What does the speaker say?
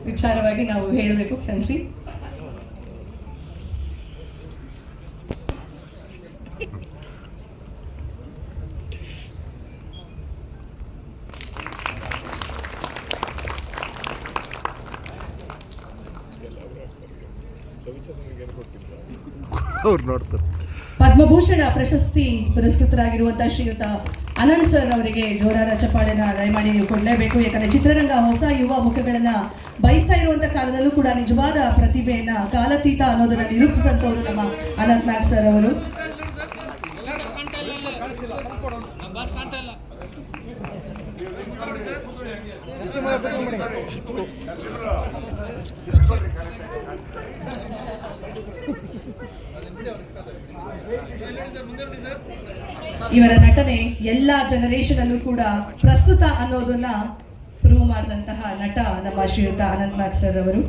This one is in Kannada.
ವಿಚಾರವಾಗಿ ನಾವು ಹೇಳಬೇಕು. ಕ್ಷಮಿಸಿ. ಪದ್ಮಭೂಷಣ ಪ್ರಶಸ್ತಿ ಪುರಸ್ಕೃತರಾಗಿರುವಂತಹ ಶ್ರೀಯುತ ಅನಂತ್ ಸರ್ ಅವರಿಗೆ ಜೋರಾದ ಚಪ್ಪಾಳೆನ ದಯಮಾಡಿ ನೀವು ಕೊಡಲೇಬೇಕು. ಯಾಕಂದ್ರೆ ಚಿತ್ರರಂಗ ಹೊಸ ಯುವ ಮುಖಗಳನ್ನ ಬಯಸ್ತಾ ಇರುವಂತಹ ಕಾಲದಲ್ಲೂ ಕೂಡ ನಿಜವಾದ ಪ್ರತಿಭೆಯನ್ನ ಕಾಲಾತೀತ ಅನ್ನೋದನ್ನ ನಿರೂಪಿಸಿದಂತವರು ನಮ್ಮ ಅನಂತ್ ನಾಗ್ ಸರ್ ಅವರು. ಇವರ ನಟನೆ ಎಲ್ಲಾ ಜನರೇಷನ್ ಅಲ್ಲೂ ಕೂಡ ಪ್ರಸ್ತುತ ಅನ್ನೋದನ್ನ ಪ್ರೂವ್ ಮಾಡಿದಂತಹ ನಟ ನಮ್ಮ ಶ್ರೀಯುತ ಅನಂತ್ ನಾಗ್ ಸರ್ ಅವರು.